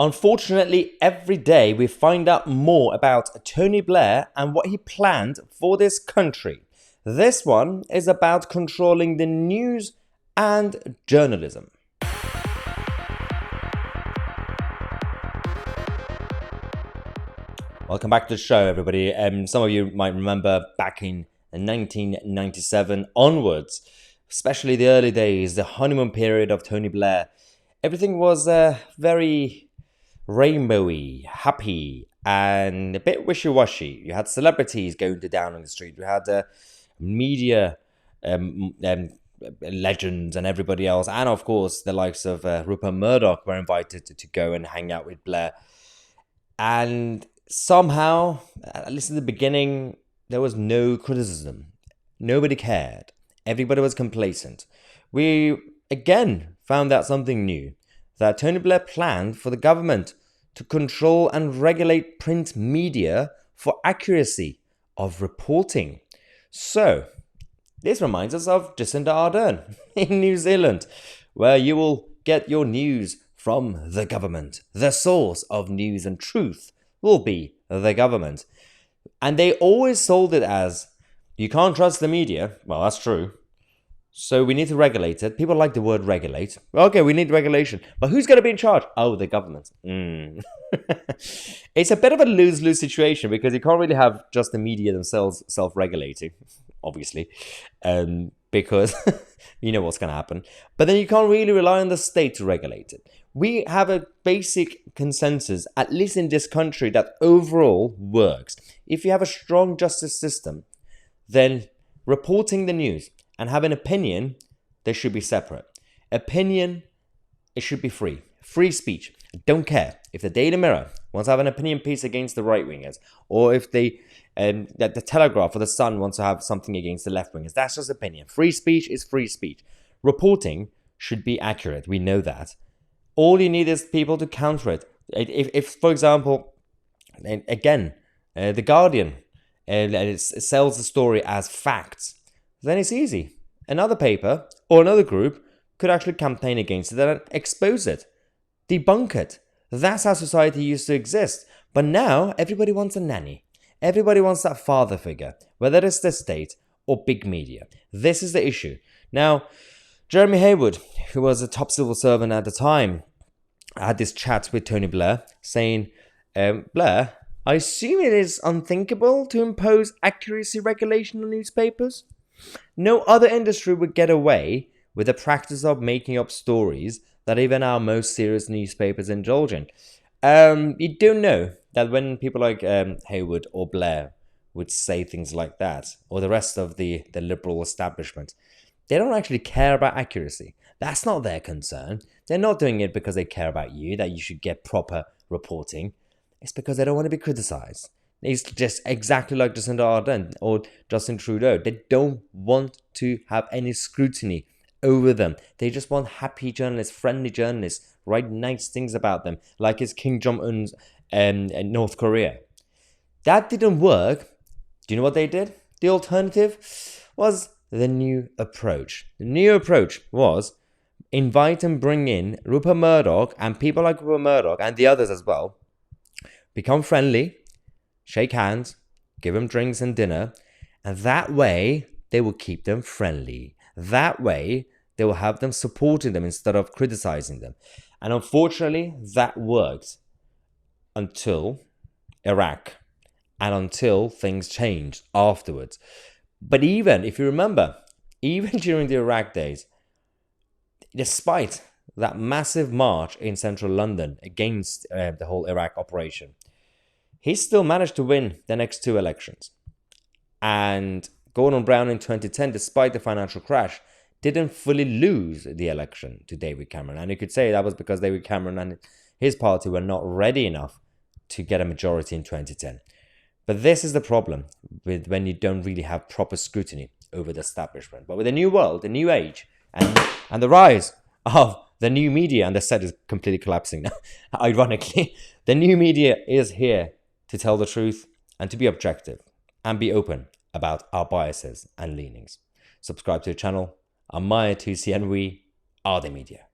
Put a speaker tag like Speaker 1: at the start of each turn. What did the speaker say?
Speaker 1: Unfortunately, every day we find out more about Tony Blair and what he planned for this country. This one is about controlling the news and journalism. Welcome back to the show, everybody. Some of you might remember back in 1997 onwards, especially the early days, the honeymoon period of Tony Blair. Everything was very rainbowy, happy, and a bit wishy-washy. You had celebrities going to Downing Street. You had media legends and everybody else. And of course, the likes of Rupert Murdoch were invited to go and hang out with Blair. And somehow, at least in the beginning, there was no criticism. Nobody cared. Everybody was complacent. We, again, found out something new. That Tony Blair planned for the government to control and regulate print media for accuracy of reporting. So, this reminds us of Jacinda Ardern in New Zealand, where you will get your news from the government. The source of news and truth will be the government. And they always sold it as, you can't trust the media. Well, that's true. So we need to regulate it. People like the word regulate. Okay, we need regulation. But who's going to be in charge? Oh, the government. It's a bit of a lose-lose situation because you can't really have just the media themselves self-regulating, obviously, because you know what's going to happen. But then you can't really rely on the state to regulate it. We have a basic consensus, at least in this country, that overall works. If you have a strong justice system, then reporting the news and have an opinion, they should be separate. Opinion, it should be free. Free speech. I don't care if the Daily Mirror wants to have an opinion piece against the right-wingers, or if the Telegraph or the Sun wants to have something against the left-wingers. That's just opinion. Free speech is free speech. Reporting should be accurate. We know that. All you need is people to counter it. If for example, again, The Guardian it sells the story as facts, then it's easy. Another paper or another group could actually campaign against it and expose it, debunk it. That's how society used to exist. But now everybody wants a nanny. Everybody wants that father figure, whether it's the state or big media. This is the issue. Now, Jeremy Haywood, who was a top civil servant at the time, had this chat with Tony Blair saying, Blair, I assume it is unthinkable to impose accuracy regulation on newspapers? No other industry would get away with the practice of making up stories that even our most serious newspapers indulge in. You do know that when people like Haywood or Blair would say things like that, or the rest of the liberal establishment, they don't actually care about accuracy. That's not their concern. They're not doing it because they care about you, that you should get proper reporting. It's because they don't want to be criticized. It's just exactly like Jacinda Ardern or Justin Trudeau. They don't want to have any scrutiny over them. They just want happy journalists, friendly journalists, write nice things about them, like it's Kim Jong-un's North Korea. That didn't work. Do you know what they did? The alternative was the new approach. The new approach was invite and bring in Rupert Murdoch and people like Rupert Murdoch and the others as well. Become friendly, shake hands, give them drinks and dinner, and that way they will keep them friendly. That way they will have them supporting them instead of criticizing them. And unfortunately, that worked until Iraq and until things changed afterwards. But even, if you remember, even during the Iraq days, despite that massive march in central London against the whole Iraq operation, he still managed to win the next two elections. And Gordon Brown in 2010, despite the financial crash, didn't fully lose the election to David Cameron. And you could say that was because David Cameron and his party were not ready enough to get a majority in 2010. But this is the problem with when you don't really have proper scrutiny over the establishment. But with the new world, the new age, and the rise of the new media, and the set is completely collapsing now, ironically, the new media is here to tell the truth and to be objective and be open about our biases and leanings. Subscribe to the channel. I'm Tousi, and we are the media.